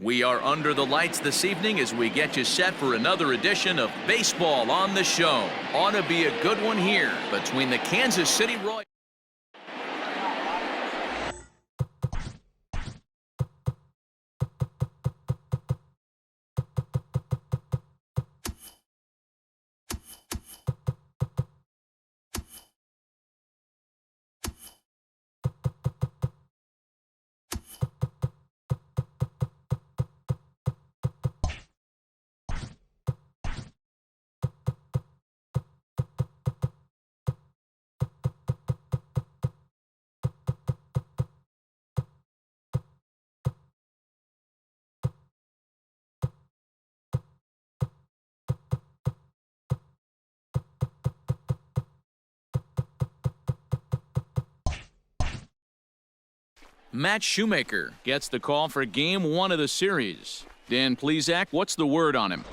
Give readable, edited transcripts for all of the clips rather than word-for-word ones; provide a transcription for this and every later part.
We are under the lights this evening as we get you set for another edition of Baseball on the Show. Ought to be a good one here between the Kansas City Royals. Matt Shoemaker gets the call for Game 1 of the series. Dan Plesac, what's the word on him?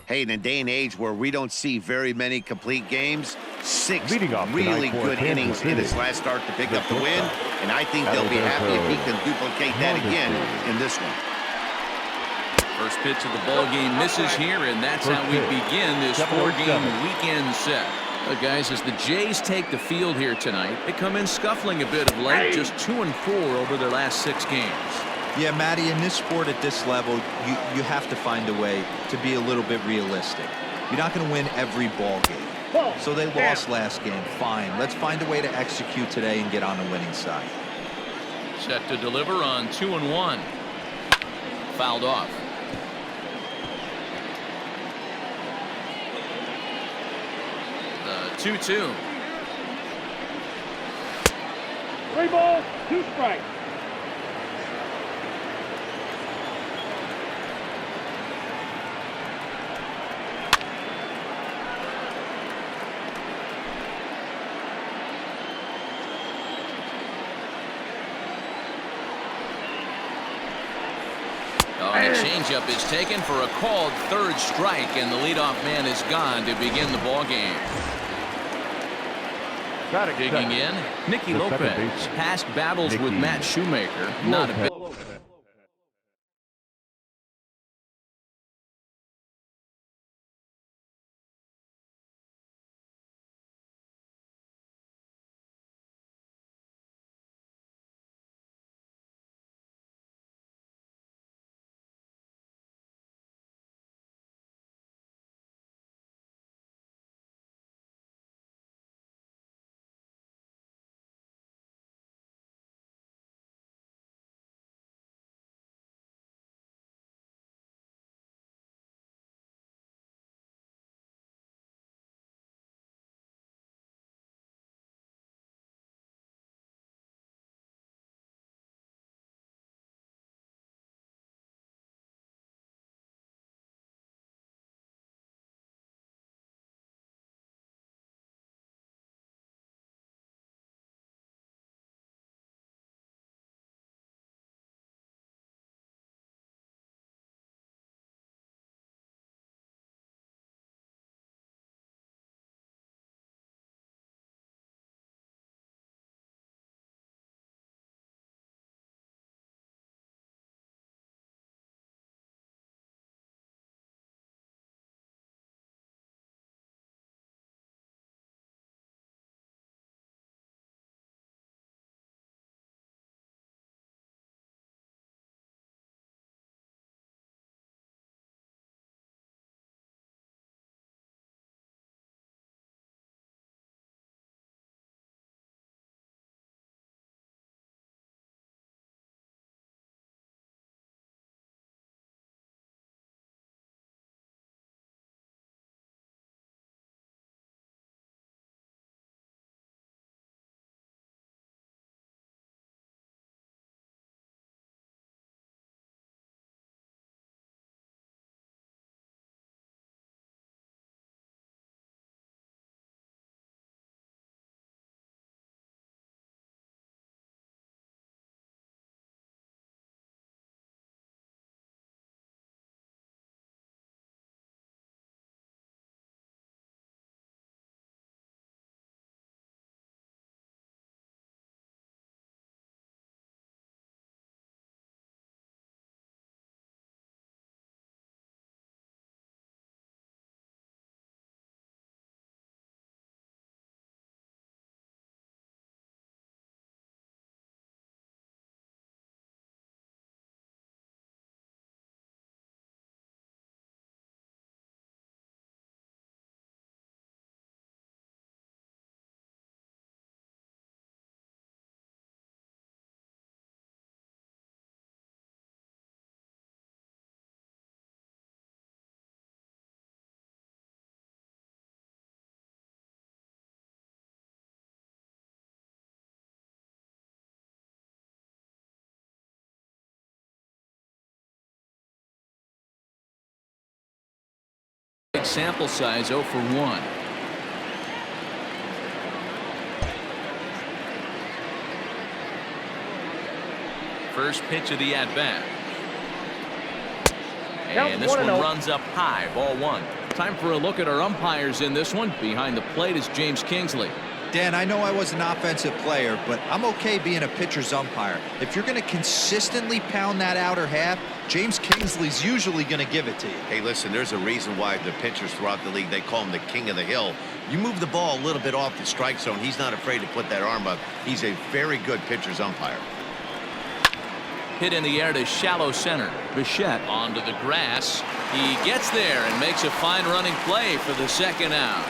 Hey, in a day and age where we don't see very many complete games, 6 Leading off really tonight for good Kansas innings City, in his last start to pick up the win, and I think they'll be happy if he can duplicate that again in this one. First pitch of the ball game misses here, and that's how we begin this 4-game weekend set. Look, guys, as the Jays take the field here tonight, they come in scuffling a bit of late, just 2-4 over their last 6 games. Yeah, Matty, in this sport at this level, you have to find a way to be a little bit realistic. You're not going to win every ball game. So they lost last game. Fine. Let's find a way to execute today and get on the winning side. Set to deliver on 2-1. Fouled off. The 2-2. 3 balls, 2 strikes. Oh, and the changeup is taken for a called third strike, and the leadoff man is gone to begin the ball game. Digging in, Nicky Lopez. Past battles with Matt Shoemaker, not a bit. sample size 0 for 1. First pitch of the at-bat. And this one runs up high, ball 1. Time for a look at our umpires in this one. Behind the plate is James Kingsley. Dan, I know I was an offensive player, but I'm okay being a pitcher's umpire. If you're going to consistently pound that outer half, James Kingsley's usually going to give it to you. Hey, listen, there's a reason why the pitchers throughout the league, they call him the king of the hill. You move the ball a little bit off the strike zone, he's not afraid to put that arm up. He's a very good pitcher's umpire. Hit in the air to shallow center. Bichette onto the grass. He gets there and makes a fine running play for the second out.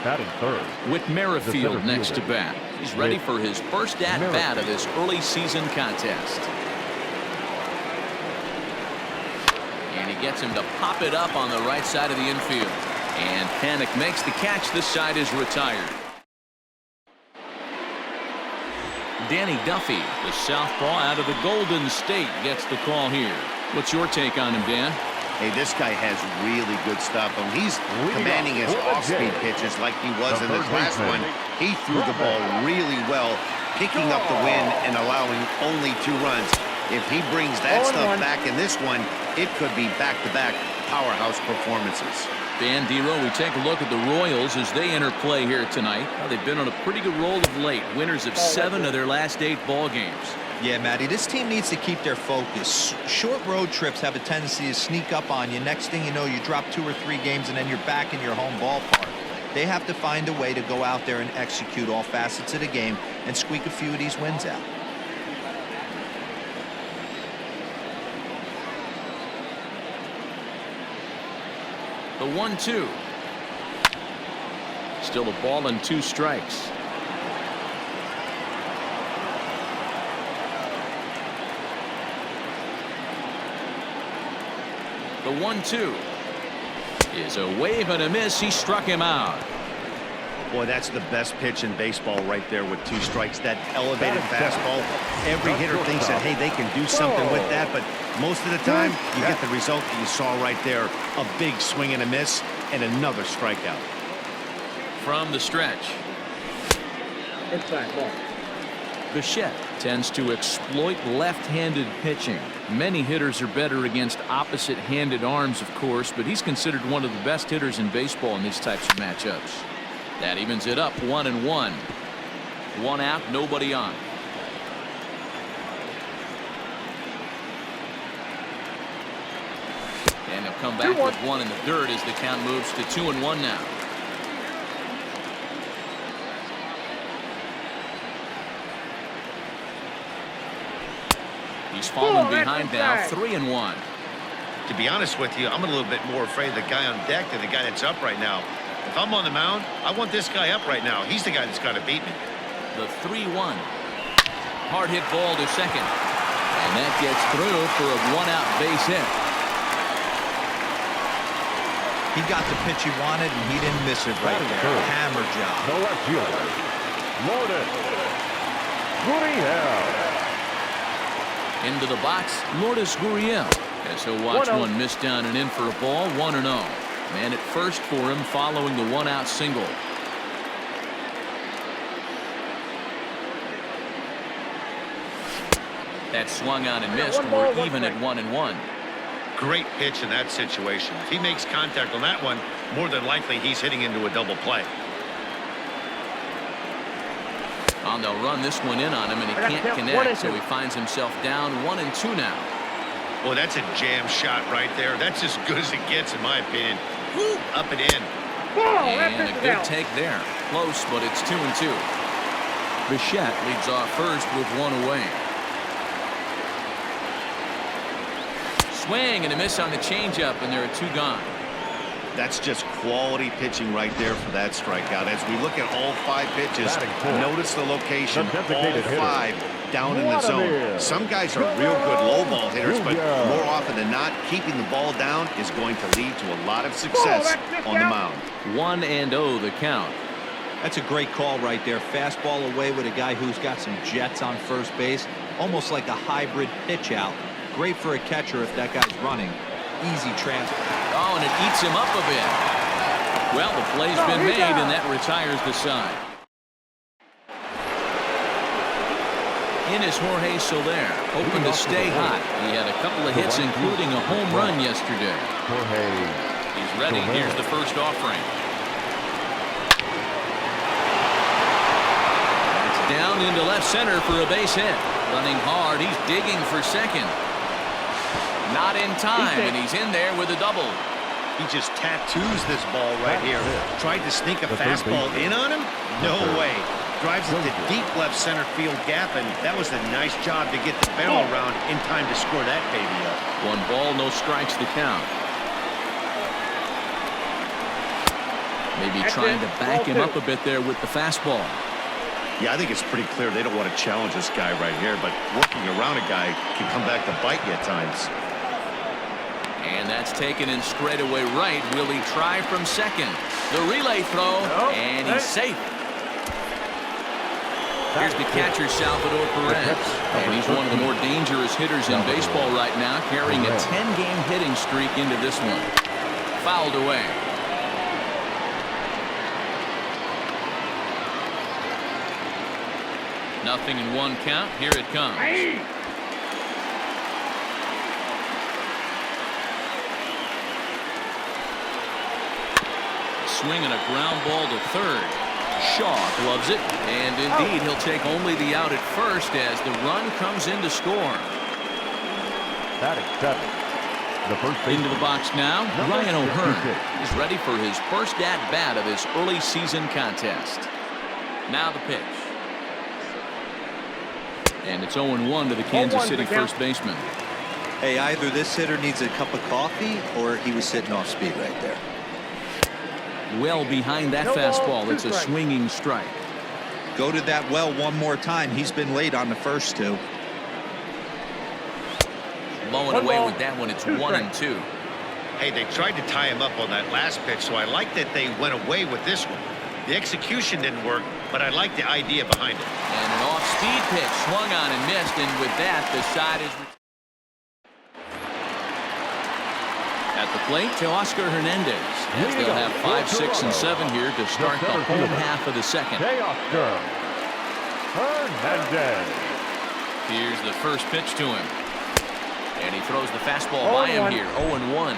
Batting third. Whit Merrifield next to bat. He's ready for his first at-bat of this early season contest. And he gets him to pop it up on the right side of the infield. And Panik makes the catch. This side is retired. Danny Duffy, the southpaw out of the Golden State, gets the call here. What's your take on him, Dan? Hey, this guy has really good stuff. When he's commanding his off-speed pitches like he was in this last one, he threw the ball really well, picking up the win and allowing only 2 runs. If he brings that stuff back in this one, it could be back-to-back powerhouse performances. Dan Dero, we take a look at the Royals as they enter play here tonight. Well, they've been on a pretty good roll of late. Winners of 7 of their last 8 ball games. Yeah, Matty, this team needs to keep their focus. Short road trips have a tendency to sneak up on you. Next thing you know, you drop 2 or 3 games and then you're back in your home ballpark. They have to find a way to go out there and execute all facets of the game and squeak a few of these wins out. The 1-2. Still a ball and 2 strikes. The 1-2 is a wave and a miss. He struck him out. Boy, that's the best pitch in baseball right there with 2 strikes. That elevated fastball. Every hitter thinks that, hey, they can do something with that, but most of the time you get the result that you saw right there. A big swing and a miss and another strikeout. From the stretch. Inside ball. Bichette tends to exploit left-handed pitching. Many hitters are better against opposite-handed arms, of course, but he's considered one of the best hitters in baseball in these types of matchups. That evens it up 1-1. 1 out, nobody on. And they'll come back with 1 in the dirt as the count moves to 2-1 now. He's fallen behind now, 3-1. To be honest with you, I'm a little bit more afraid of the guy on deck than the guy that's up right now. If I'm on the mound, I want this guy up right now. He's the guy that's got to beat me. The 3-1. Hard hit ball to second. And that gets through for a 1-out base hit. He got the pitch he wanted, and he didn't miss it right there. Hammer job. The left fielder, Lourdes Gurriel. Into the box, Lourdes Gurriel. As he'll watch one miss down and in for a ball, 1-0. Man at first for him following the 1-out single. That swung on and missed. We're even at 1-1. Great pitch in that situation. If he makes contact on that one, more than likely he's hitting into a double play. And they'll run this one in on him, and he can't connect, so he finds himself down 1-2 now. Well, that's a jam shot right there. That's as good as it gets, in my opinion. Woo, up and in. And a good take there. Close, but it's 2-2. Bichette leads off first with 1 away. Swing and a miss on the changeup, and there are 2 gone. That's just quality pitching right there for that strikeout. As we look at all 5 pitches, notice the location. All 5 down in the zone. Some guys are real good low ball hitters, but more often than not, keeping the ball down is going to lead to a lot of success on the mound. 1-0 the count. That's a great call right there. Fastball away with a guy who's got some jets on first base. Almost like a hybrid pitch out. Great for a catcher if that guy's running. easy transfer. Oh, and it eats him up a bit. Well, the play's been made, and that retires the side. In is Jorge Soler, hoping to stay hot. He had a couple of hits, including a home run yesterday. He's ready. Here's the first offering. It's down into left center for a base hit. Running hard. He's digging for second. Not in time, and he's in there with a double. He just tattoos this ball right here. Tried to sneak a fastball in on him? No way. Drives it to deep left center field gap, and that was a nice job to get the barrel around in time to score that baby up. 1 ball, no strikes to count. Maybe trying to back him up a bit there with the fastball. Yeah, I think it's pretty clear they don't want to challenge this guy right here, but working around a guy can come back to bite you at times. And that's taken in straightaway right. Will he try from second? The relay throw, and he's safe. Here's the catcher, Salvador Perez. And he's one of the more dangerous hitters in baseball right now, carrying a 10-game hitting streak into this one. Fouled away. Nothing in 1 count. Here it comes. Swing and a ground ball to third. Shaw gloves it, and indeed he'll take only the out at first as the run comes in to score. The first base. Into the box now, Ryan O'Hearn is ready for his first at-bat of this early season contest. Now the pitch. And it's 0-1 to the Kansas City first baseman. Hey, either this hitter needs a cup of coffee or he was sitting off speed right there. Well behind that fastball. It's a swinging strike. Go to that well one more time. He's been late on the first 2. Blowing away with that one. It's 1-2. Hey, they tried to tie him up on that last pitch, so I like that they went away with this one. The execution didn't work, but I like the idea behind it. And an off-speed pitch swung on and missed, and with that, the side is at the plate to Oscar Hernandez, as they'll have 5, 6, and 7 here to start the home half of the second. Oscar Hernandez. Here's the first pitch to him. And he throws the fastball by him here, 0-1.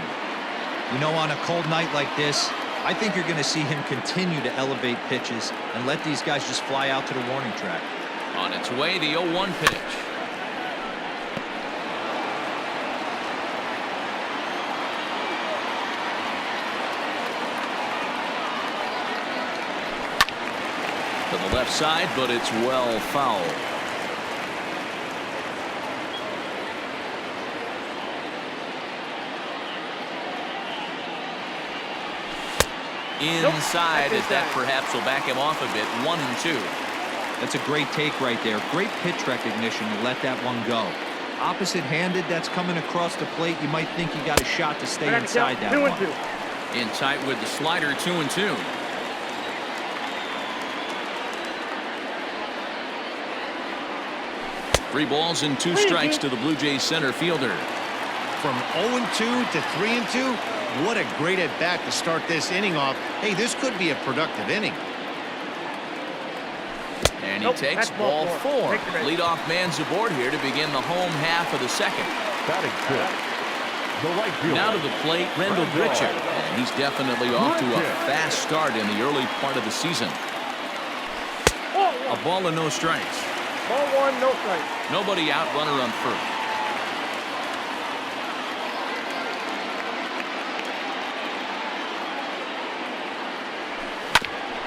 You know, on a cold night like this, I think you're going to see him continue to elevate pitches and let these guys just fly out to the warning track. On its way, the 0-1 pitch. To the left side, but it's well fouled. Inside, as that perhaps will back him off a bit. 1-2. That's a great take right there. Great pitch recognition to let that one go. Opposite-handed, that's coming across the plate. You might think you got a shot to stay inside that one. In tight with the slider, 2-2. Three balls and 2 strikes to the Blue Jays center fielder. From 0-2 to 3-2, what a great at-bat to start this inning off. Hey, this could be a productive inning. And he takes ball 4. Leadoff man's aboard here to begin the home half of the second. Batting fifth, the right fielder. Now to the plate, Rendell Grichuk. And he's definitely off to a fast start in the early part of the season. A ball and no strikes. Ball 1, no strikes. Nobody out, runner on first.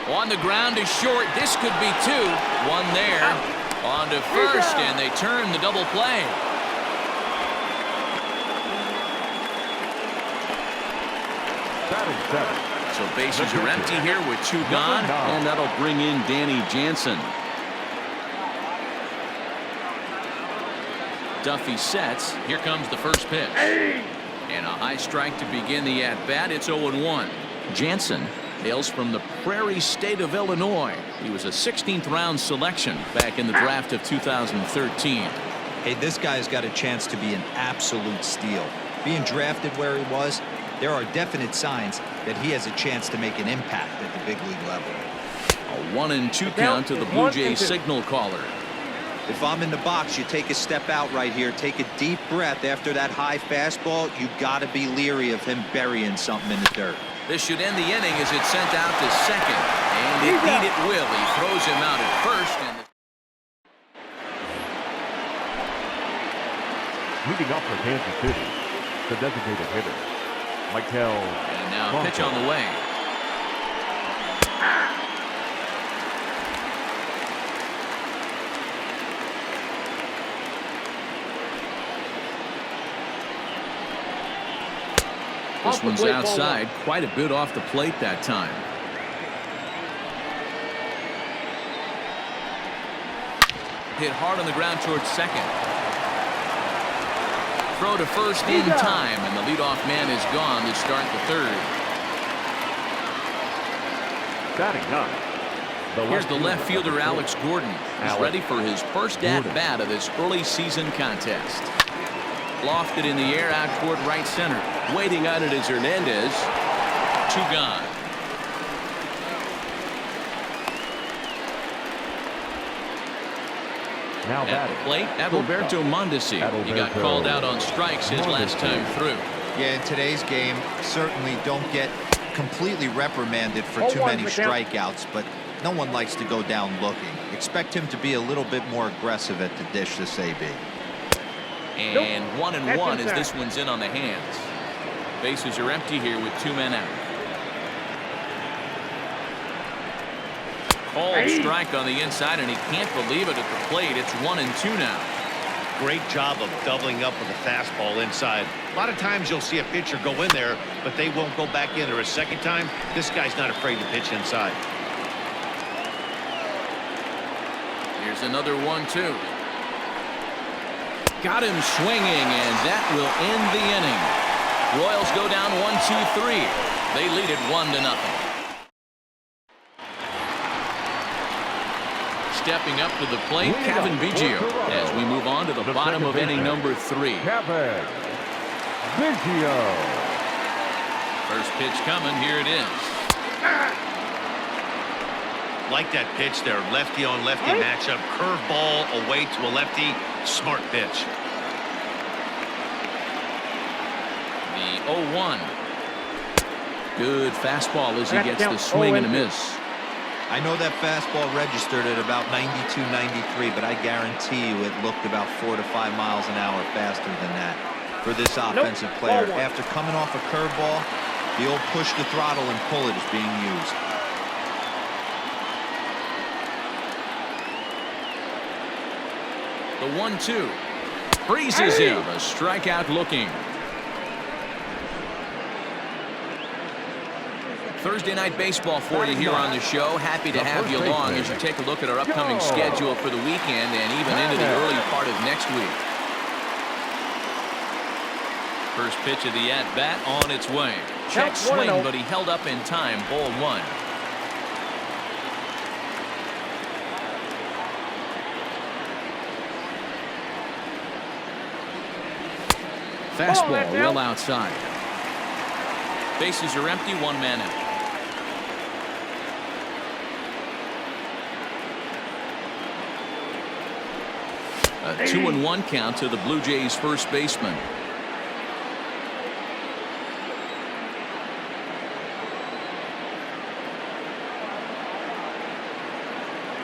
On the ground is short. This could be 2. 1 there. On to first, and they turn the double play. Batting seven. So bases are empty here with 2 gone, and that'll bring in Danny Jansen. Duffy sets. Here comes the first pitch. And a high strike to begin the at-bat. It's 0-1. Jansen hails from the Prairie State of Illinois. He was a 16th round selection back in the draft of 2013. Hey, this guy's got a chance to be an absolute steal. Being drafted where he was, there are definite signs that he has a chance to make an impact at the big league level. A 1-2 count to the Blue Jays signal caller. If I'm in the box, you take a step out right here, take a deep breath after that high fastball. You got to be leery of him burying something in the dirt. This should end the inning as it's sent out to second. And indeed it will. He throws him out at first. And Leading up for Kansas City, the designated hitter, Michael. And now a pitch on the way. This one's outside, quite a bit off the plate that time. Hit hard on the ground towards second. Throw to first in time, and the leadoff man is gone to start the third. Batting up. Here's the left fielder, Alex Gordon. He's ready for his first at-bat of this early season contest. Lofted in the air out toward right center. Waiting on it is Hernandez. 2 gone. Now At the plate, Adalberto Mondesi. He got called out on strikes his last time through. Yeah, in today's game, certainly don't get completely reprimanded for too many strikeouts, but no one likes to go down looking. Expect him to be a little bit more aggressive at the dish this AB. And 1-1 as this one's in on the hands. Bases are empty here with 2 men out. Called strike on the inside, and he can't believe it at the plate. It's 1-2 now. Great job of doubling up with a fastball inside. A lot of times you'll see a pitcher go in there, but they won't go back in there a second time. This guy's not afraid to pitch inside. Here's another 1-2. Got him swinging, and that will end the inning. Royals go down 1-2-3. They lead it 1-0. Stepping up to the plate, Kevin Biggio, as we move on to the bottom of inning number 3. Kevin Biggio. First pitch coming. Here it is. Like that pitch there, lefty on lefty matchup, curveball away to a lefty, smart pitch. The 0-1. Good fastball as he gets the swing and a miss. I know that fastball registered at about 92, 93, but I guarantee you it looked about 4 to 5 miles an hour faster than that for this offensive player. After coming off a curveball, the old push the throttle and pull it is being used. The 1-2 freezes him. A strikeout looking. Thursday night baseball for you here on the show. Happy to have you along as you take a look at our upcoming schedule for the weekend and even into the early part of next week. First pitch of the at-bat on its way. Check swing, but he held up in time. Ball 1. Fastball well outside. Bases are empty, 1 man out. A 2-1 count to the Blue Jays first baseman.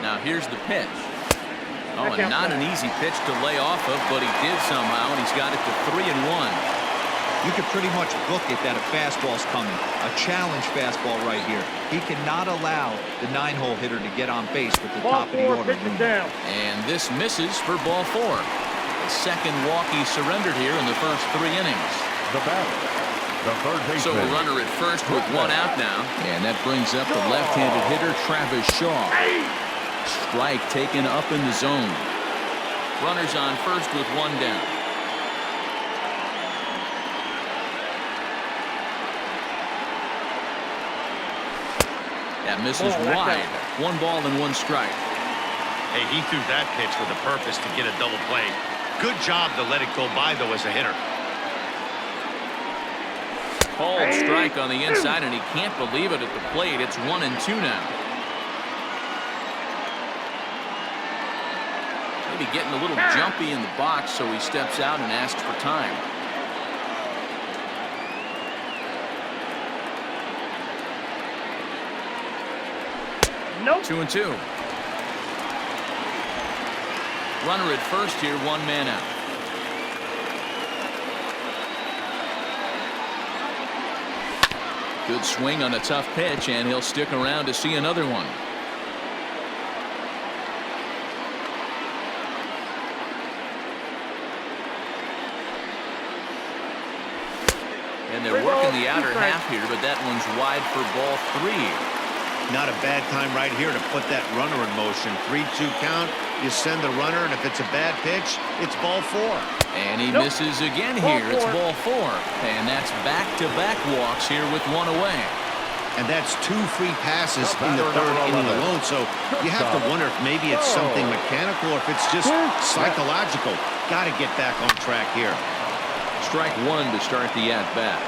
Now here's the pitch. Oh, and not an easy pitch to lay off of, but he did somehow, and he's got it to 3-1. You can pretty much book it that a fastball's coming. A challenge fastball right here. He cannot allow the 9-hole hitter to get on base with the top of the order. And this misses for ball 4. The second walk he surrendered here in the first 3 innings. The batter, the third baseman. So a runner at first with 1 out now. And that brings up the left-handed hitter, Travis Shaw. Strike taken up in the zone. Runners on first with 1 down. That misses wide. 1 ball and 1 strike. Hey, he threw that pitch with a purpose to get a double play. Good job to let it go by, though, as a hitter. Called strike on the inside, and he can't believe it at the plate. It's 1-2 now. Maybe getting a little jumpy in the box, so he steps out and asks for time. Nope. 2-2. Runner at first here, one man out. Good swing on a tough pitch, and he'll stick around to see another one. And they're working the outer half here, but that one's wide for ball 3. Not a bad time right here to put that runner in motion. 3-2 count. You send the runner, and if it's a bad pitch, it's ball 4. And he misses again here. It's ball 4. And that's back-to-back walks here with one away. And that's 2 free passes in the 3rd inning alone. So you have to wonder if maybe it's something mechanical or if it's just psychological. Got to get back on track here. Strike 1 to start the at-bat.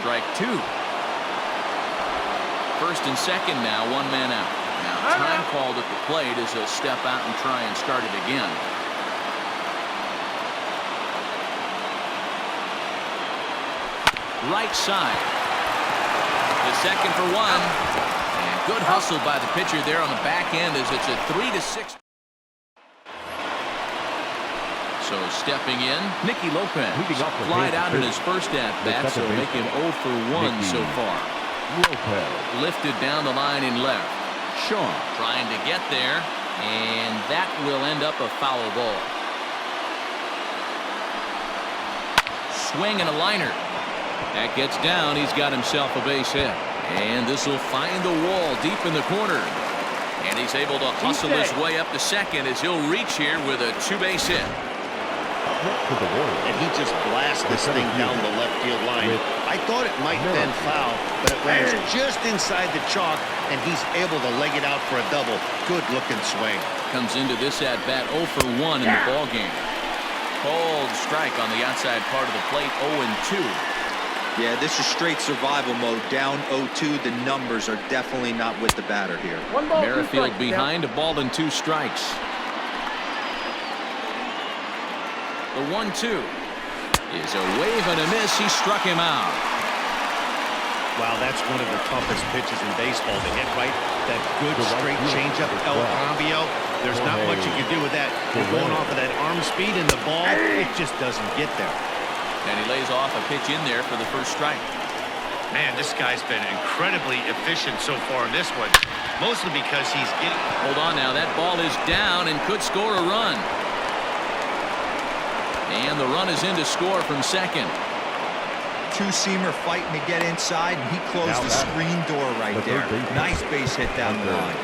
Strike 2. First and second now, one man out. Now time called at the plate as he'll step out and try and start it again. Right side. The second for 1. And good hustle by the pitcher there on the back end as it's a 3-6. So stepping in, Nicky Lopez flied out in his first at-bat, so make him 0 for 1 so far. Lopez. Lifted down the line in left. Shaw trying to get there, and that will end up a foul ball. Swing and a liner. That gets down. He's got himself a base hit. And this will find the wall deep in the corner. And he's able to hustle his way up to second as he'll reach here with a 2-base hit. And he just blasts this thing down the left field line. I thought it might bend foul, but it lands just inside the chalk, and he's able to leg it out for a double. Good-looking swing. Comes into this at-bat 0 for 1 in the ballgame. Called strike on the outside part of the plate, 0-2. Yeah, this is straight survival mode. Down 0-2. The numbers are definitely not with the batter here. Merrifield behind, a ball and 2 strikes. The 1-2 is a wave and a miss. He struck him out. Wow, that's one of the toughest pitches in baseball to hit right. That good straight changeup, El Cambio. There's not much you can do with that. You're going off of that arm speed, and the ball, it just doesn't get there. And he lays off a pitch in there for the first strike. Man, this guy's been incredibly efficient so far in this one. Mostly because he's getting... Hold on now. That ball is down and could score a run. And the run is in to score from second. Two-seamer fighting to get inside, and he closed the screen door right there. Nice base hit down the line.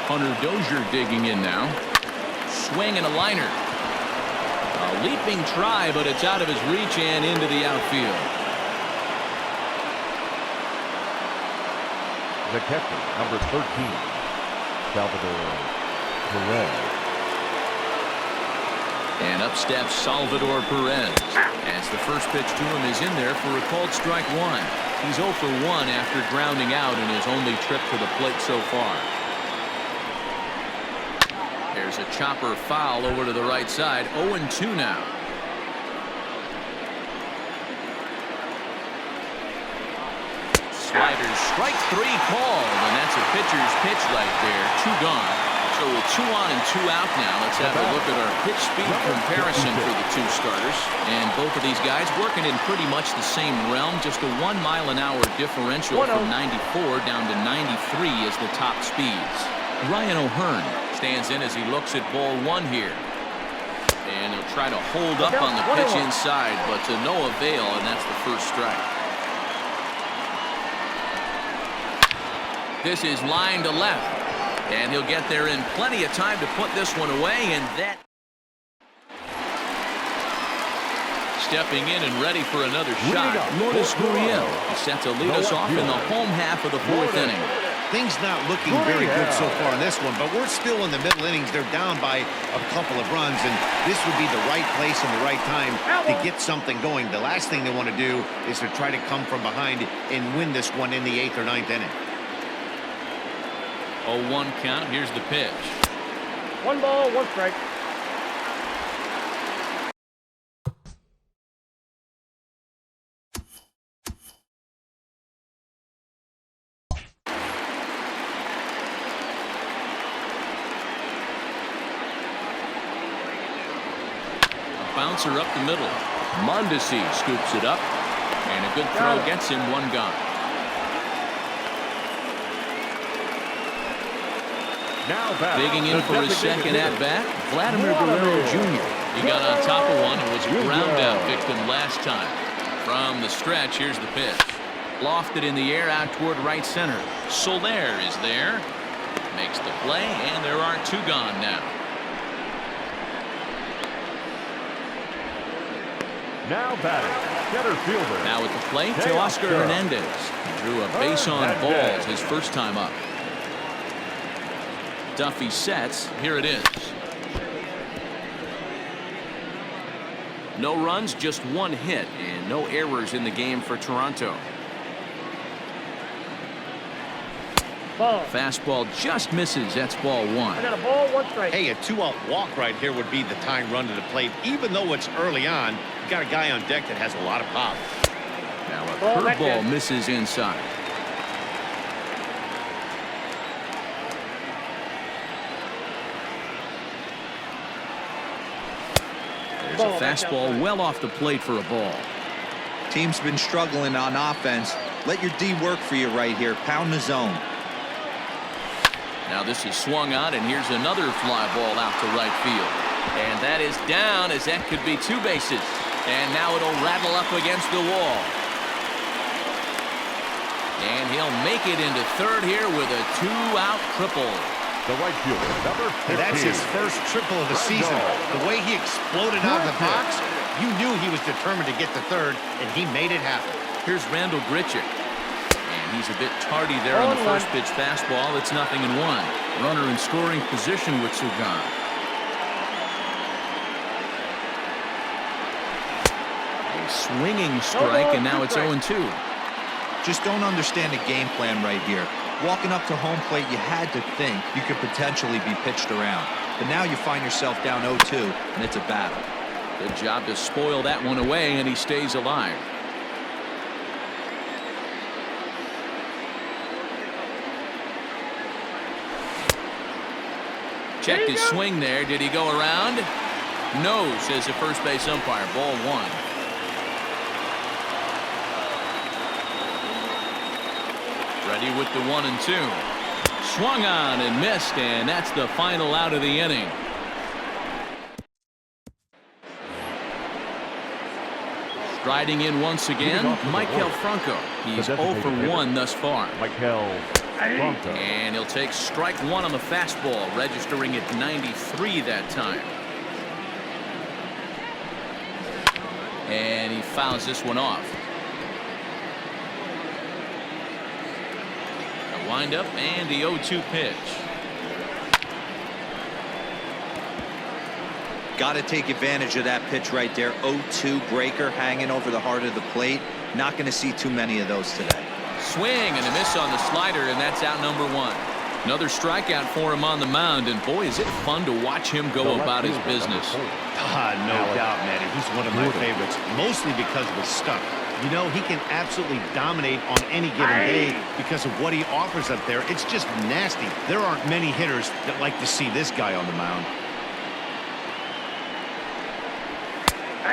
Hunter Dozier digging in now. Swing and a liner. A leaping try, but it's out of his reach and into the outfield. The catcher, number 13, Salvador Perez. And up steps Salvador Perez. As the first pitch to him is in there for a called strike 1. He's 0 for 1 after grounding out in his only trip to the plate so far. There's a chopper foul over to the right side. 0-2 now. Sliders, strike 3 called, and that's a pitcher's pitch right there. 2 gone. So with 2 on and 2 out now, let's have a look at our pitch speed comparison for the 2 starters. And both of these guys working in pretty much the same realm. Just a 1 mile-an-hour differential from 94 down to 93 is the top speeds. Ryan O'Hearn stands in as he looks at ball 1 here. And he'll try to hold up on the pitch inside, but to no avail, and that's the first strike. This is line to left. And he'll get there in plenty of time to put this one away, and that Stepping in and ready for another shot. Lourdes Gurriel is set to lead us off in the home half of the fourth inning. Things not looking very good so far in this one, but we're still in the middle innings. They're down by a couple of runs, and this would be the right place and the right time to get something going. The last thing they want to do is to try to come from behind and win this one in the 8th or 9th inning. 0-1 count. Here's the pitch. 1 ball, 1 strike. Bouncer up the middle. Mondesi scoops it up, and a good throw gets him 1 gone. Now Digging in for his second at-bat, Vladimir Guerrero Jr. He got on top of one and was a ground-out victim last time. From the stretch, here's the pitch. Lofted in the air out toward right center. Soler is there. Makes the play, and there are 2 gone now. Now batting, center fielder. Now at the plate, Teoscar Hernandez. Drew a base on balls his first time up. Duffy sets. Here it is. No runs, just 1 hit, and no errors in the game for Toronto. Ball. Fastball just misses. That's ball 1. I got a ball, 1 strike. Hey, a 2-out walk right here would be the tying run to the plate. Even though it's early on, you got a guy on deck that has a lot of pop. Now a curveball misses inside. There's a fastball well off the plate for a ball. Team's been struggling on offense. Let your D work for you right here. Pound the zone. Now this is swung on, and here's another fly ball out to right field. And that is down, as that could be 2 bases. And now it'll rattle up against the wall. And he'll make it into third here with a 2-out triple. The right fielder, number 15. That's his first triple of the season. The way he exploded out of the box, you knew he was determined to get to third, and he made it happen. Here's Randall Grichuk. And he's a bit tardy there on the first pitch fastball. It's 0-1. Runner in scoring position with 2 gone. A swinging strike, and now it's 0-2. Just don't understand the game plan right here. Walking up to home plate, you had to think you could potentially be pitched around. But now you find yourself down 0-2, and it's a battle. Good job to spoil that one away, and he stays alive. Checked his swing there. Did he go around? No, says the first base umpire. Ball 1. Ready with the 1-2. Swung on and missed, and that's the final out of the inning. Striding in once again, Maikel Franco. He's 0 for 1 thus far. Maikel Franco. And he'll take strike 1 on the fastball, registering at 93 that time. And he fouls this one off. A windup and the 0-2 pitch. Got to take advantage of that pitch right there. 0-2 breaker hanging over the heart of the plate. Not going to see too many of those today. Swing and a miss on the slider, and that's out number 1. Another strikeout for him on the mound, and boy, is it fun to watch him go about his business. No doubt, man. He's one of my favorites, mostly because of his stuff. You know, he can absolutely dominate on any given day because of what he offers up there. It's just nasty. There aren't many hitters that like to see this guy on the mound.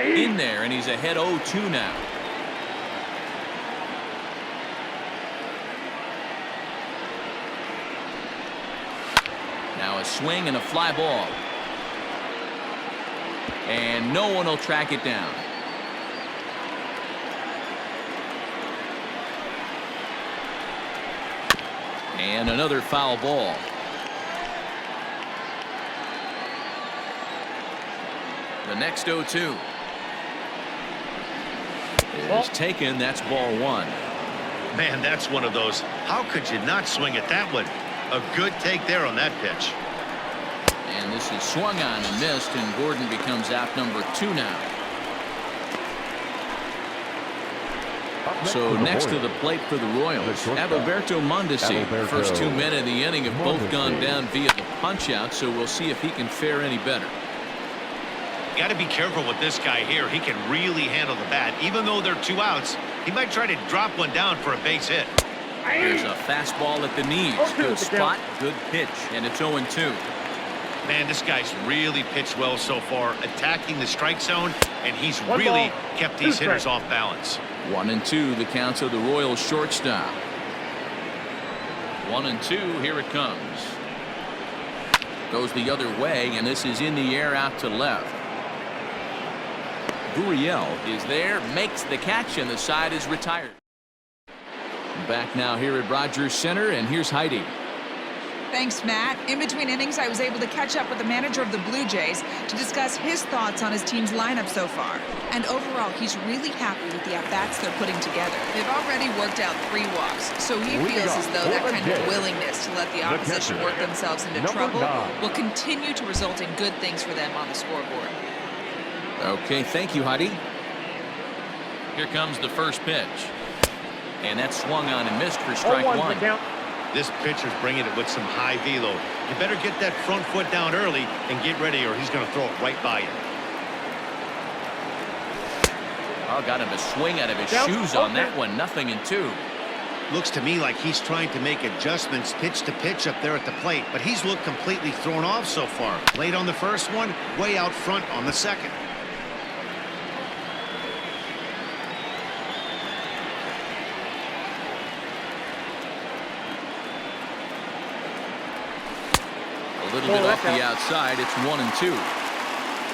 In there, and he's ahead 0-2 now. Now a swing and a fly ball. And no one will track it down. And another foul ball. The next 0-2. is taken. That's ball one. Man, that's one of those. How could you not swing at that one? A good take there on that pitch. And this is swung on and missed, and Gordon becomes out number 2 now. So next to the plate for the Royals, Adalberto Mondesi. First 2 men in the inning have both gone down via the punch-out, so we'll see if he can fare any better. You got to be careful with this guy here. He can really handle the bat. Even though they're 2 outs, he might try to drop one down for a base hit. There's a fastball at the knees. Good spot, good pitch, and it's 0-2. Man, this guy's really pitched well so far, attacking the strike zone, and he's really kept these hitters off balance. 1-2, the counts of the Royals shortstop. 1-2, here it comes. Goes the other way, and this is in the air out to left. Gurriel is there, makes the catch, and the side is retired. Back now here at Rogers Center, and here's Heidi. Thanks, Matt. In between innings, I was able to catch up with the manager of the Blue Jays to discuss his thoughts on his team's lineup so far. And overall, he's really happy with the at-bats they're putting together. They've already worked out 3 walks, so he feels as though that kind of willingness to let the opposition work themselves into trouble will continue to result in good things for them on the scoreboard. Okay, thank you, Heidi. Here comes the first pitch. And that's swung on and missed for strike 1. This pitcher's bringing it with some high velo. You better get that front foot down early and get ready, or he's going to throw it right by you. Oh, got him a swing out of his shoes on that one. 0-2. Looks to me like he's trying to make adjustments pitch to pitch up there at the plate, but he's looked completely thrown off so far. Late on the first one, way out front on the second. A little bit off the outside. It's 1-2.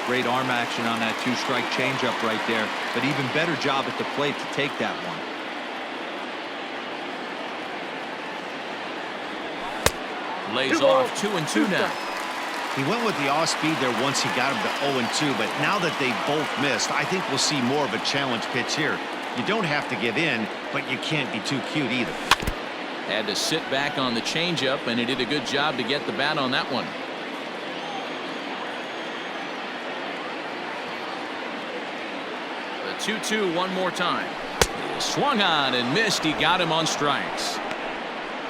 Great arm action on that 2-strike changeup right there, but even better job at the plate to take that one. Lays off 2-2 now. He went with the off speed there once he got him to 0-2, but now that they both missed, I think we'll see more of a challenge pitch here. You don't have to give in, but you can't be too cute either. Had to sit back on the changeup, and he did a good job to get the bat on that one. The 2-2 one more time. Swung on and missed. He got him on strikes.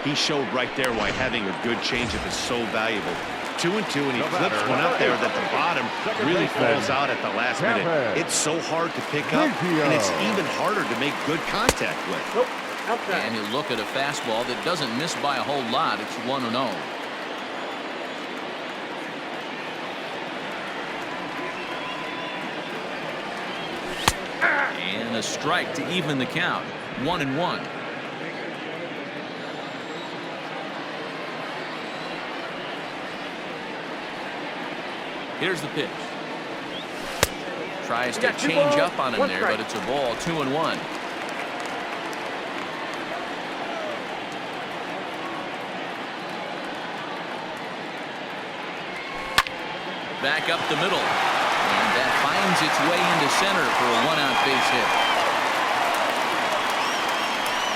He showed right there why having a good changeup is so valuable. 2-2, and he flips one out there that the bottom really falls out at the last minute. It's so hard to pick up, and it's even harder to make good contact with. And you look at a fastball that doesn't miss by a whole lot. It's 1-0. And a strike to even the count. 1-1. Here's the pitch. Tries to change up on him there, but it's a ball. 2-1. Back up the middle, and that finds its way into center for a 1-out base hit.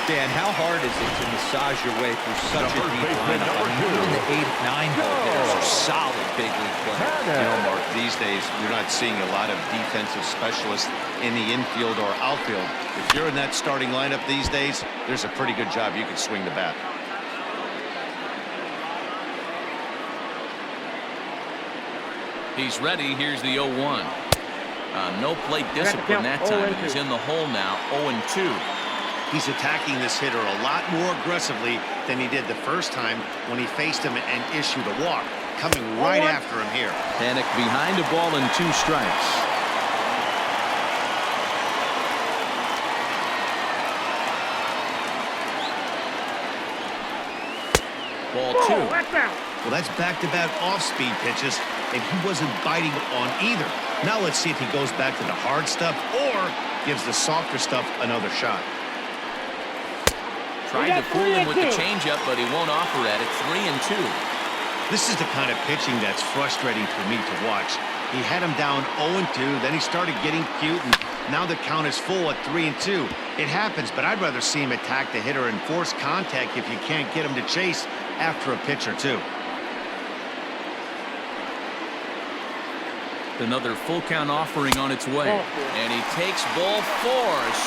Dan, how hard is it to massage your way through such a deep lineup? I mean, even the 8-9 hole hitters are solid big league players. You know, Mark, these days you're not seeing a lot of defensive specialists in the infield or outfield. If you're in that starting lineup these days, there's a pretty good job you can swing the bat. He's ready. Here's the 0-1. No plate discipline that time. He's in the hole now. 0-2. He's attacking this hitter a lot more aggressively than he did the first time when he faced him and issued a walk. Coming right after him here. Panic behind a ball and 2 strikes. Ball 2. Well, that's back-to-back off-speed pitches, and he wasn't biting on either. Now let's see if he goes back to the hard stuff or gives the softer stuff another shot. Tried to fool him with the changeup, but he won't offer at it. 3-2. This is the kind of pitching that's frustrating for me to watch. He had him down 0-2, then he started getting cute, and now the count is full at 3-2. It happens, but I'd rather see him attack the hitter and force contact if you can't get him to chase after a pitch or two. Another full count offering on its way. And he takes ball 4.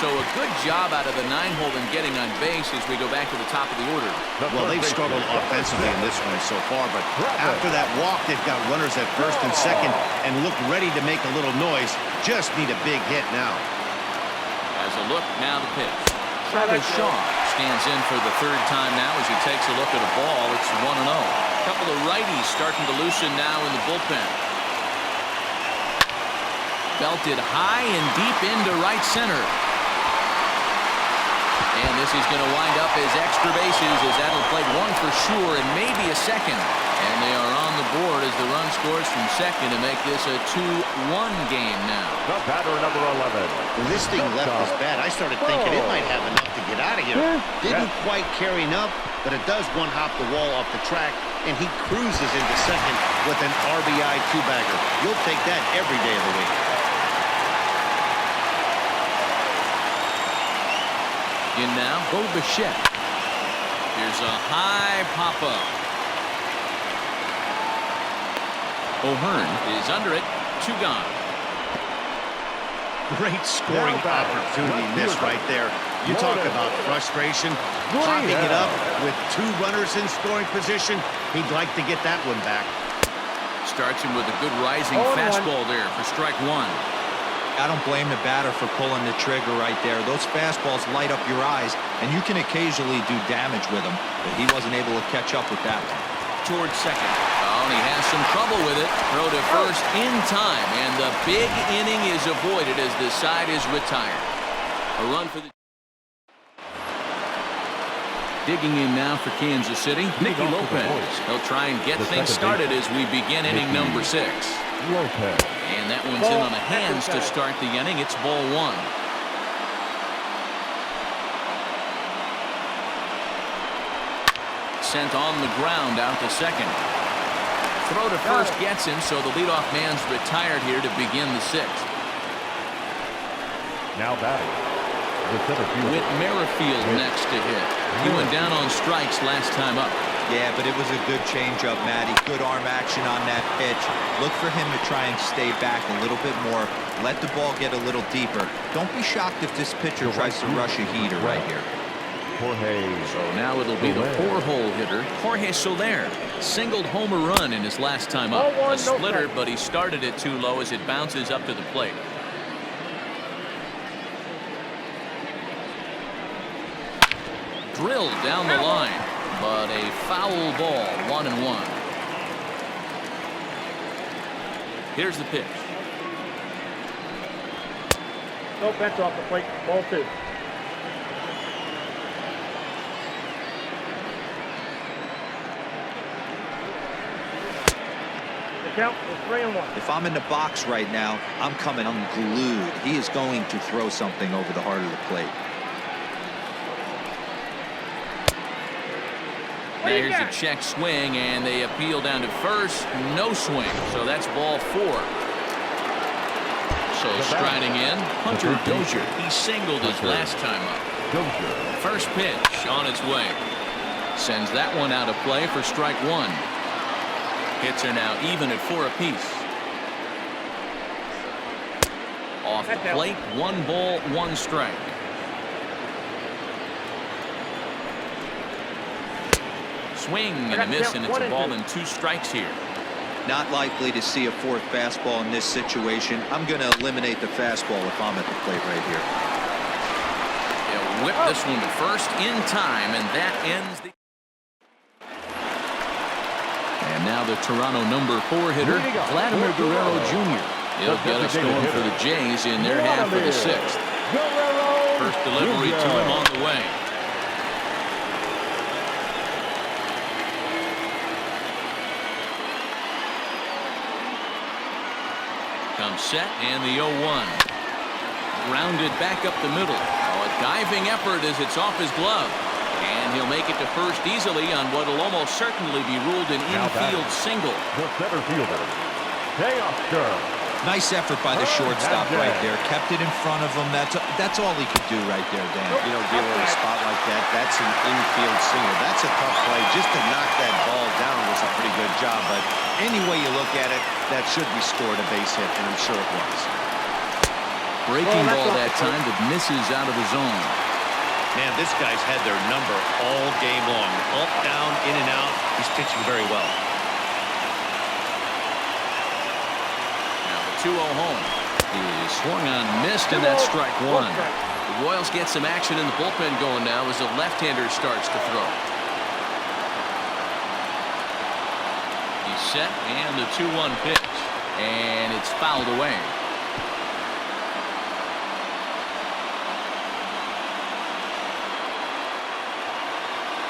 So a good job out of the 9-hole in getting on base as we go back to the top of the order. Well, they've struggled offensively in this one so far, but after that walk, they've got runners at first and second and look ready to make a little noise. Just need a big hit now. As a look, now the pitch. Travis Shaw stands in for the 3rd time now as he takes a look at a ball. It's 1-0. A couple of righties starting to loosen now in the bullpen. Belted high and deep into right center. And this is going to wind up as extra bases as that'll play 1 for sure and maybe a second. And they are on the board as the run scores from second to make this a 2-1 game now. The batter, number 11. When this thing left his bat, I started thinking it might have enough to get out of here. Didn't quite carry enough, but it does one-hop the wall off the track, and he cruises into second with an RBI 2-bagger. You'll take that every day of the week. In now, Bo Bichette. Here's a high pop-up. O'Hearn is under it. 2 gone. Great scoring opportunity missed right there. You talk about frustration. Popping it up with 2 runners in scoring position. He'd like to get that one back. Starts him with a good rising fastball there for strike 1. I don't blame the batter for pulling the trigger right there. Those fastballs light up your eyes, and you can occasionally do damage with them, but he wasn't able to catch up with that one. Towards second. Oh, and he has some trouble with it. Throw to first in time, and the big inning is avoided as the side is retired. A run for the... Digging in now for Kansas City, Nicky Lopez. He'll try and get things started as we begin inning number 6. Lopez. And that one's in on the hands to start the inning. It's ball 1. Sent on the ground out to second. Throw to first gets him, so the leadoff man's retired here to begin the 6th. Now batting. The center fielder. Whit Merrifield next to hit. He went down on strikes last time up. Yeah, but it was a good changeup, Matty. Good arm action on that pitch. Look for him to try and stay back a little bit more. Let the ball get a little deeper. Don't be shocked if this pitcher tries to rush a heater right here. Jorge. So now it'll be the 4-hole hitter, Jorge Soler. Singled homer run in his last time up. A splitter, but he started it too low as it bounces up to the plate. Drilled down the line. But a foul ball, 1-1. Here's the pitch. No pitch off the plate. Ball 2. The count is 3-1. If I'm in the box right now, I'm coming unglued. He is going to throw something over the heart of the plate. Now here's a check swing, and they appeal down to first. No swing, so that's ball 4. So striding in, Hunter Dozier. He singled his last time up. First pitch on its way. Sends that one out of play for strike 1. Hits are now even at 4 apiece. Off the plate, 1 ball, 1 strike. Swing and a miss, and it's a ball and 2 strikes here. Not likely to see a 4th fastball in this situation. I'm going to eliminate the fastball if I'm at the plate right here. They'll whip this one to first in time, and that ends the... And now the Toronto number 4 hitter, Vladimir Guerrero Jr. He'll get us going for the Jays in their half of the 6th. First delivery to him on the way. Comes set, and the 0-1. Grounded back up the middle. Oh, a diving effort as it's off his glove. And he'll make it to first easily on what will almost certainly be ruled an infield single. The center fielder, Nice effort by the shortstop right there. Kept it in front of him. That's all he could do right there, Dan. You know, dealing with a spot like that, that's an infield single. That's a tough play. Just to knock that ball down was a pretty good job. But any way you look at it, that should be scored a base hit, and I'm sure it was. Breaking ball that time that misses out of the zone. Man, this guy's had their number all game long. Up, down, in and out. He's pitching very well. 2-0 home. He swung on, missed, and that's strike one. The Royals get some action in the bullpen going now as the left-hander starts to throw. He's set, and the 2-1 pitch. And it's fouled away.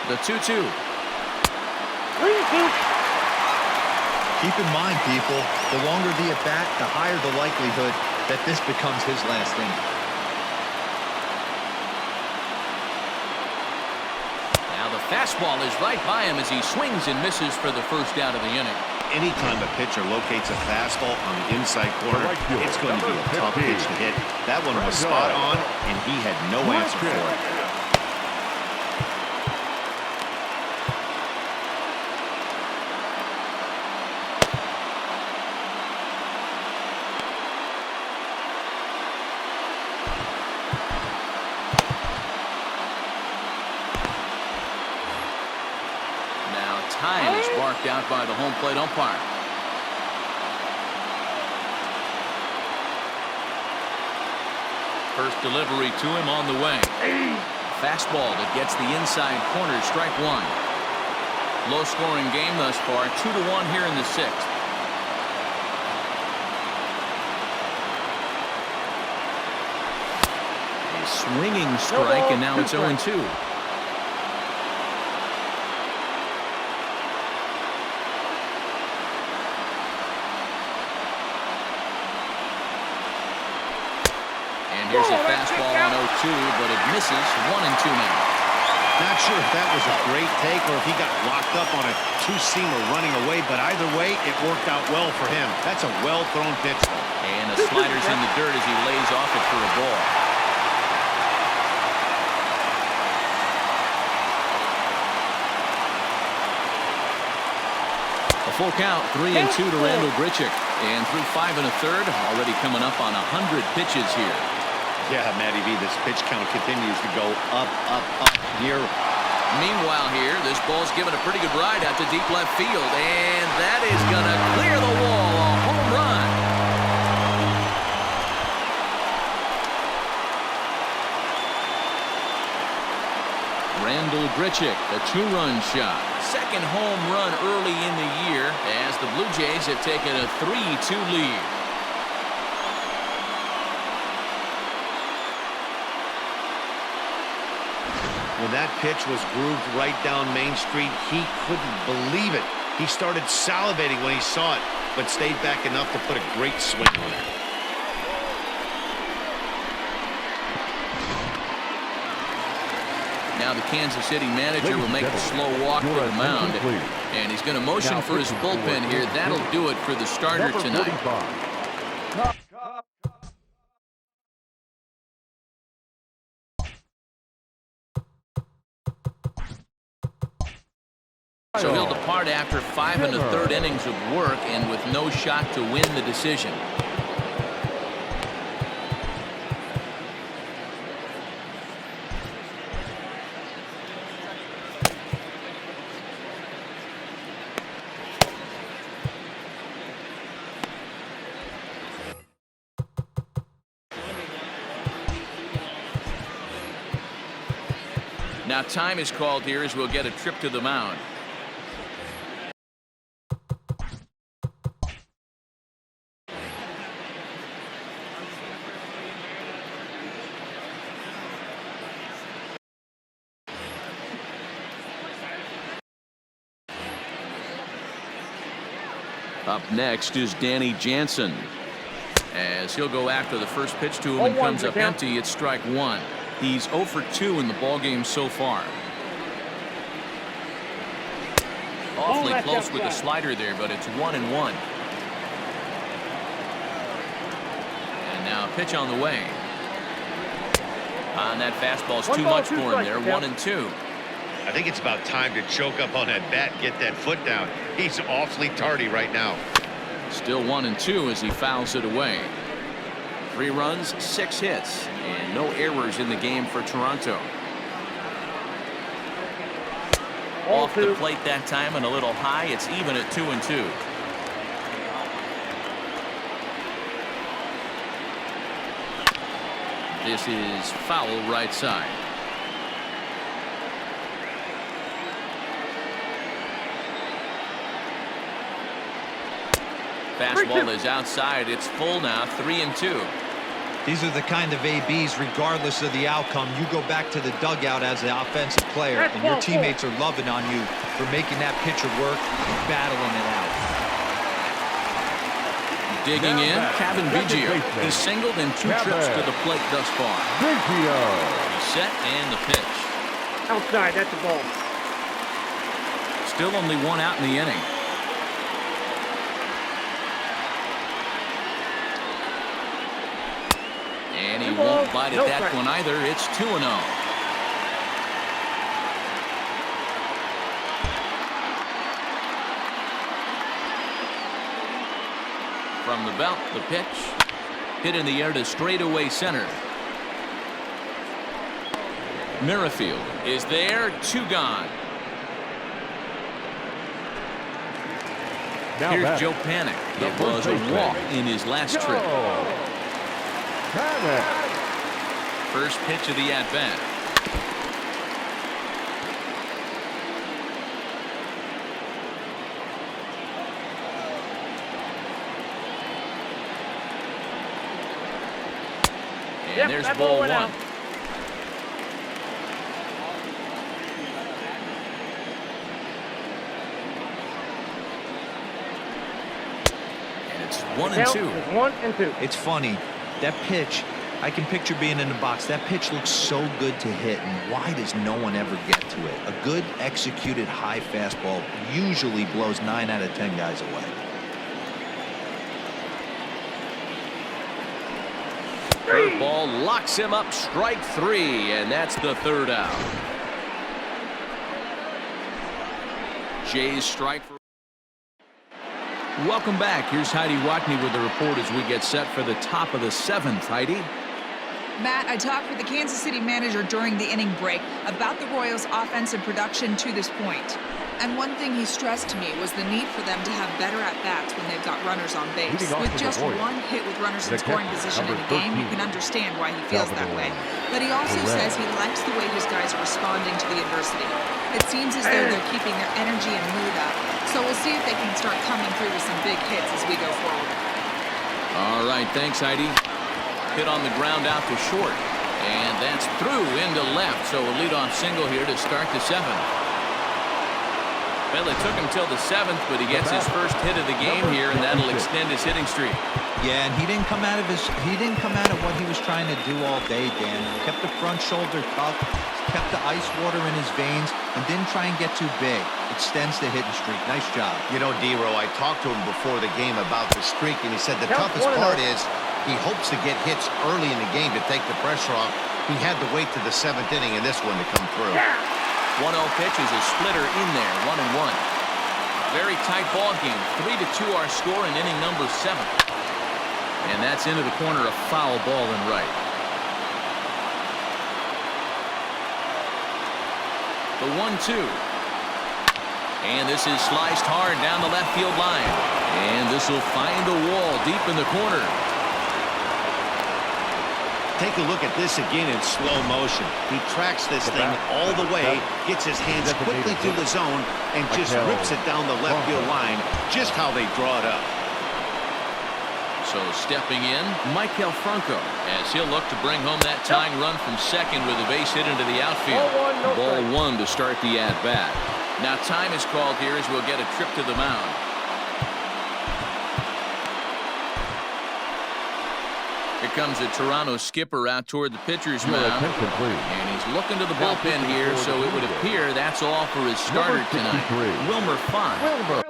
The 2-2. Keep in mind, people, the longer the at-bat, the higher the likelihood that this becomes his last inning. Now the fastball is right by him as he swings and misses for the first out of the inning. Anytime a pitcher locates a fastball on the inside corner, it's going to be a tough pitch to hit. That one was spot on, and he had no answer for it. Time is marked out by the home plate umpire. First delivery to him on the way. Fastball that gets the inside corner, strike one. Low scoring game thus far, 2-1 here in the sixth. A swinging strike, and now it's 0-2. Here's a fastball on 0-2, but it misses. 1-2 now. Not sure if that was a great take or if he got locked up on a two-seamer running away, but either way, it worked out well for him. That's a well-thrown pitch. And the slider's in the dirt as he lays off it for a ball. A full count, 3-2 to Randall Grichuk. And through 5 1/3, already coming up on 100 pitches here. Yeah, Matty V, this pitch count continues to go up, up, up here. Meanwhile here, this ball's given a pretty good ride out to deep left field, and that is going to clear the wall. A home run. Randall Grichuk, a 2-run shot. Second home run early in the year as the Blue Jays have taken a 3-2 lead. When that pitch was grooved right down Main Street, he couldn't believe it. He started salivating when he saw it, but stayed back enough to put a great swing on it. Now the Kansas City manager will make the slow walk to the mound, and he's going to motion for his bullpen here. That'll do it for the starter tonight. So he'll depart after 5 1/3 innings of work and with no shot to win the decision. Now time is called here as we'll get a trip to the mound. Up next is Danny Jansen, as he'll go after the first pitch to him and comes up empty. It's strike one. He's 0 for 2 in the ballgame so far. Awfully close with the slider there, but it's 1-1. Now pitch on the way. On that fastball's too much for him there. 1-2. I think it's about time to choke up on that bat and get that foot down. He's awfully tardy right now. Still 1-2 as he fouls it away. 3 runs, 6 hits, and no errors in the game for Toronto. Off the plate that time and a little high. It's even at 2-2. This is foul right side. Fastball is outside. It's full now. 3-2. These are the kind of ABs, regardless of the outcome, you go back to the dugout as the offensive player, and your teammates are loving on you for making that pitcher work and battling it out. Digging in, Kevin Biggio. He's singled in 2 trips to the plate thus far. He's set and the pitch. Outside, that's a ball. Still only 1 out in the inning. And he won't bite at that one either. It's 2-0. From the belt, the pitch. Hit in the air to straightaway center. Merrifield is there. 2 gone. Here's Joe Panic. It was a walk in his last trip. First pitch of the at-bat. And there's ball 1. And it's 1-2. 1-2. It's funny. That pitch, I can picture being in the box. That pitch looks so good to hit, and why does no one ever get to it? A good executed high fastball usually blows 9 out of 10 guys away. Curveball locks him up. Strike 3, and that's the 3rd out. Jays strike for. Welcome back. Here's Heidi Watney with the report as we get set for the top of the 7th. Heidi? Matt, I talked with the Kansas City manager during the inning break about the Royals' offensive production to this point. And one thing he stressed to me was the need for them to have better at-bats when they've got runners on base. With just 1 hit with runners in scoring position in a game, you can understand why he feels that way. But he also says he likes the way his guys are responding to the adversity. It seems as though they're keeping their energy and mood up. So we'll see if they can start coming through with some big hits as we go forward. All right, thanks, Heidi. Hit on the ground out to short. And that's through into left. So a leadoff single here to start the 7th. Well, it took him till the 7th, but he gets his first hit of the game here, and that'll extend his hitting streak. Yeah, and he didn't come out of what he was trying to do all day, Dan. He kept the front shoulder up, kept the ice water in his veins, and didn't try and get too big. Extends the hitting streak. Nice job. You know, D-Row, I talked to him before the game about the streak, and he said the toughest part is he hopes to get hits early in the game to take the pressure off. He had to wait to the 7th inning in this one to come through. 1-0 pitch is a splitter in there. 1-1. Very tight ball game. 3-2 our score in inning number 7. And that's into the corner, a foul ball and right. The 1-2. And this is sliced hard down the left field line. And this will find the wall deep in the corner. Take a look at this again in slow motion. He tracks this thing all the way, gets his hands quickly through the zone, and just rips it down the left field line, just how they draw it up. So stepping in, Maikel Franco, as he'll look to bring home that tying run from second with a base hit into the outfield. Ball 1 to start the at-bat. Now time is called here as we'll get a trip to the mound. Here comes the Toronto skipper out toward the pitcher's mound. And he's looking to the bullpen here, so it would appear that's all for his starter tonight. Wilmer Font.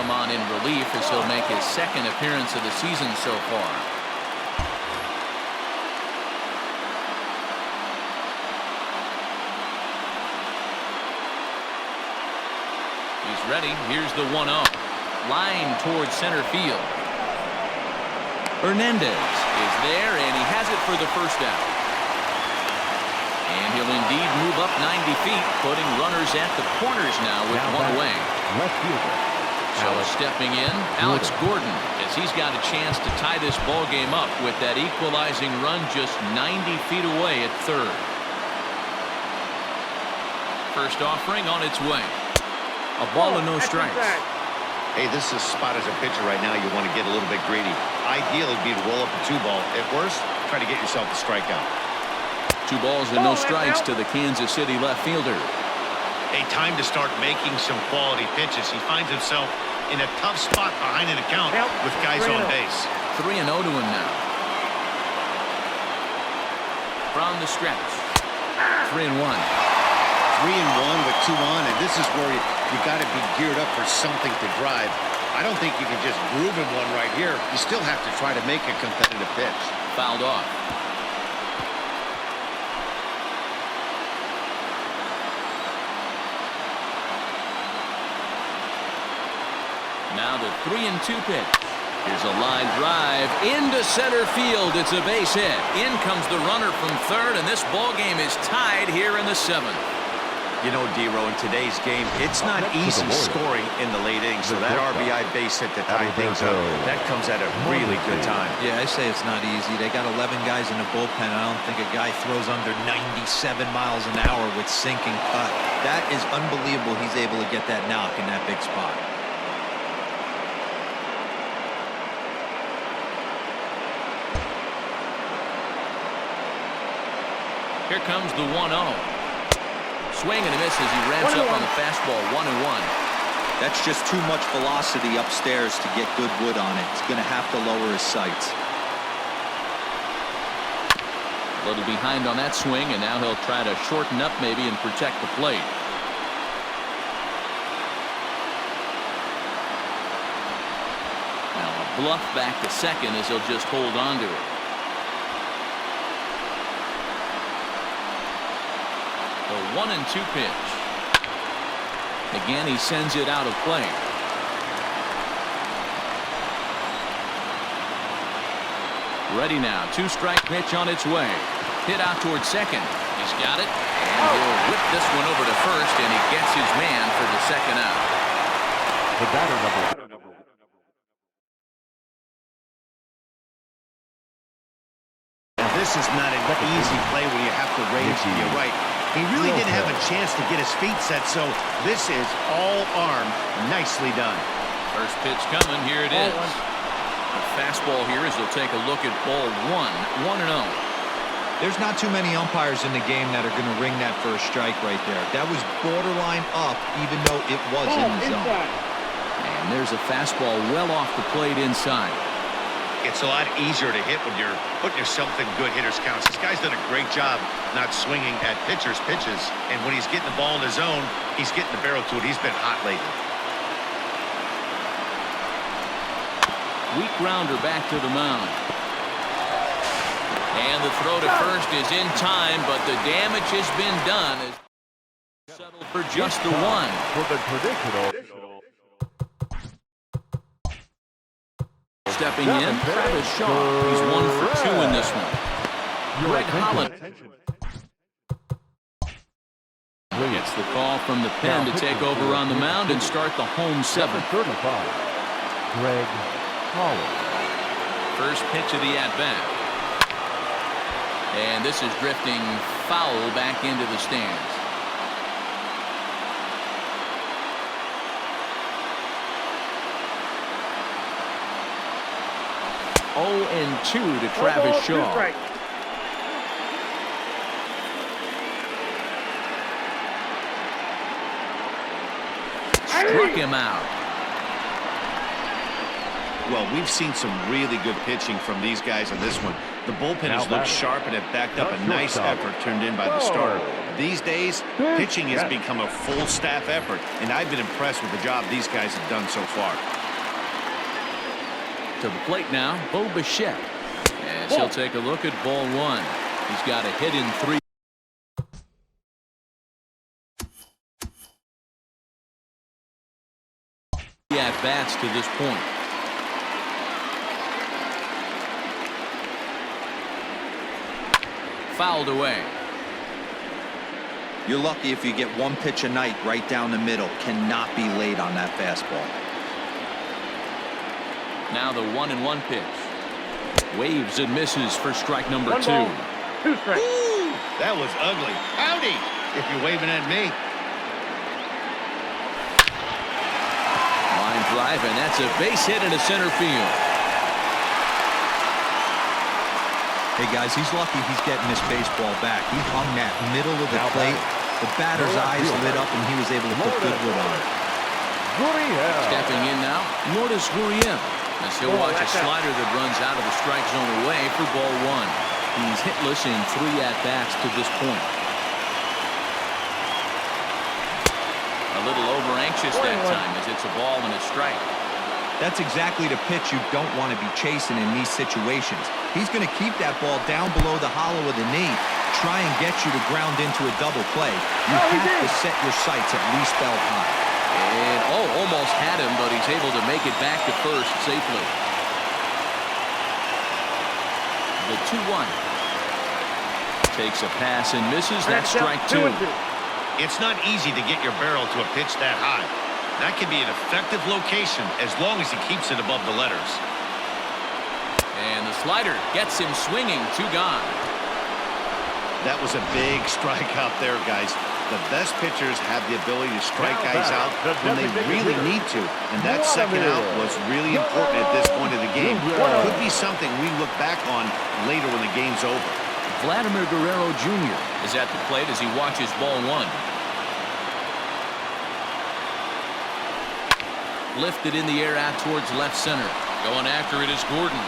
come on in relief as he'll make his second appearance of the season so far. He's ready. Here's the 1-0. Line towards center field. Hernandez is there, and he has it for the first out. And he'll indeed move up 90 feet, putting runners at the corners now with one away. Left fielder. So stepping in, Alex Gordon, as he's got a chance to tie this ball game up with that equalizing run just 90 feet away at third. First offering on its way. A ball and no strikes. Hey, this is a spot as a pitcher right now. You want to get a little bit greedy. Ideally, it'd be to roll up a 2-ball. At worst, try to get yourself a strikeout. 2 balls and no strikes to the Kansas City left fielder. Hey, time to start making some quality pitches. He finds himself in a tough spot behind an account with guys on base. 3-0 to him now. From the stretch. 3-1. 3-1 with 2 on, and this is where you got to be geared up for something to drive. I don't think you can just groove him one right here. You still have to try to make a competitive pitch. Fouled off. Now the 3-2 pitch. Here's a line drive into center field. It's a base hit. In comes the runner from third, and this ball game is tied here in the 7th. You know, D-Row, in today's game, it's not easy scoring in the late innings, so that RBI base hit to tie things up, that comes at a really good time. Yeah, I say it's not easy. They got 11 guys in the bullpen. I don't think a guy throws under 97 miles an hour with sinking cut. That is unbelievable he's able to get that knock in that big spot. Here comes the 1-0. Swing and a miss as he ramps up on the fastball. 1-1. That's just too much velocity upstairs to get good wood on it. He's going to have to lower his sights. A little behind on that swing, and now he'll try to shorten up maybe and protect the plate. Now a bluff back to second as he'll just hold on to it. The 1-2 pitch. Again, he sends it out of play. Ready now. 2-strike pitch on its way. Hit out towards second. He's got it. And he'll whip this one over to first, and he gets his man for the second out. The batter number. This is not an easy play when you have to raise to your right. He really didn't have a chance to get his feet set, so this is all arm. Nicely done. First pitch coming. Here it is. A fastball here as they'll take a look at ball 1. 1-0. There's not too many umpires in the game that are going to ring that first strike right there. That was borderline up, even though it was in the zone. And there's a fastball well off the plate inside. It's a lot easier to hit when you're putting yourself in good hitters' counts. This guy's done a great job not swinging at pitchers' pitches. And when he's getting the ball in his zone, he's getting the barrel to it. He's been hot lately. Weak grounder back to the mound. And the throw to first is in time, but the damage has been done. Settled for just the 1. For the traditional. Stepping in, Travis Shaw. He's 1 for 2 in this one. Greg Holland gets the call from the pen to take over on the mound and start the home 7th. 35. Greg Holland. First pitch of the at-bat. And this is drifting foul back into the stands. Oh, and 2 to Travis Shaw. Struck him out. Well, we've seen some really good pitching from these guys in this one. The bullpen has looked sharp and have backed up a nice effort turned in by the starter. These days, pitching has become a full staff effort, and I've been impressed with the job these guys have done so far. To the plate now, Bo Bichette. As he'll take a look at ball one. He's got a hit in 3. At bats to this point. Fouled away. You're lucky if you get one pitch a night right down the middle. Cannot be late on that fastball. Now the 1-1 pitch. Waves and misses for strike number 2. 2 strikes. Ooh, that was ugly. Howdy, if you're waving at me. Line drive, and that's a base hit into center field. Hey guys, he's lucky he's getting this baseball back. He hung that middle of the plate. The batter's eyes lit up, and he was able to put good wood on it. Stepping in now, Lourdes Gurriel. As he'll watch a slider that runs out of the strike zone away for ball 1. He's hitless in 3 at-bats to this point. A little over-anxious that time as it's a ball and a strike. That's exactly the pitch you don't want to be chasing in these situations. He's going to keep that ball down below the hollow of the knee, try and get you to ground into a double play. You have to set your sights at least belt high. And, almost had him, but he's able to make it back to first safely. The 2-1. Takes a pass and misses. That's strike 2. It's not easy to get your barrel to a pitch that high. That can be an effective location as long as he keeps it above the letters. And the slider gets him swinging. 2 gone. That was a big strikeout there, guys. The best pitchers have the ability to strike guys out when they really need to. And that second out was really important at this point of the game. Could be something we look back on later when the game's over. Vladimir Guerrero Jr. is at the plate as he watches ball 1. Lifted in the air out towards left center. Going after it is Gordon.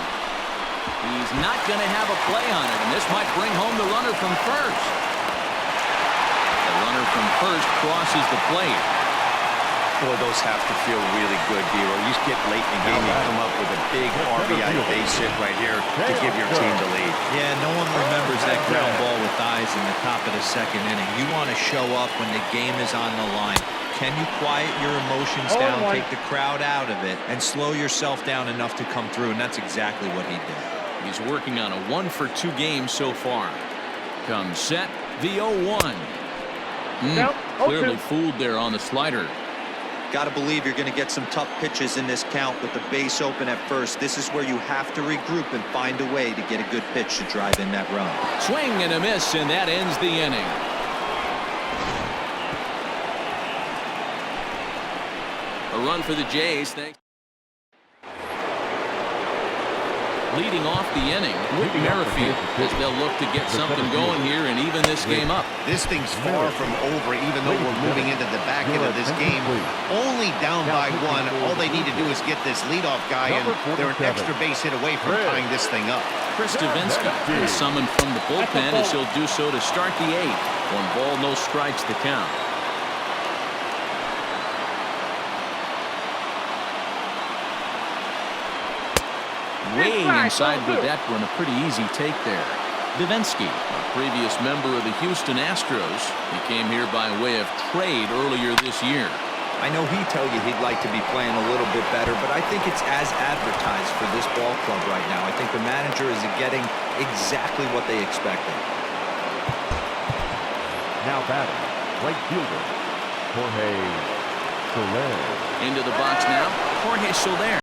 He's not going to have a play on it, and this might bring home the runner from first. The runner from first crosses the plate. Boy, those have to feel really good, Dero. You get late in the game, you come up with a big RBI base hit right here to give your team the lead. Yeah, no one remembers that ground ball with eyes in the top of the second inning. You want to show up when the game is on the line. Can you quiet your emotions down, take the crowd out of it, and slow yourself down enough to come through? And that's exactly what he did. He's working on a 1-for-2 game so far. Comes set, the 0-1. Clearly fooled there on the slider. Got to believe you're going to get some tough pitches in this count with the base open at first. This is where you have to regroup and find a way to get a good pitch to drive in that run. Swing and a miss, and that ends the inning. A run for the Jays. Thanks. Leading off the inning with Merrifield as they'll look to get something going here and even this game up. This thing's far from over, even though we're moving into the back end of this game. Only down by 1. All they need to do is get this leadoff guy, and they're an extra base hit away from tying this thing up. Chris Davinsky is summoned from the bullpen as he'll do so to start the 8th. 1 ball, no strikes to count. Way inside with that one, a pretty easy take there. Davinsky, a previous member of the Houston Astros, he came here by way of trade earlier this year. I know he'd tell you he'd like to be playing a little bit better, but I think it's as advertised for this ball club right now. I think the manager is getting exactly what they expected. Now batting, right fielder, Jorge Soler. Into the box now, Jorge Soler.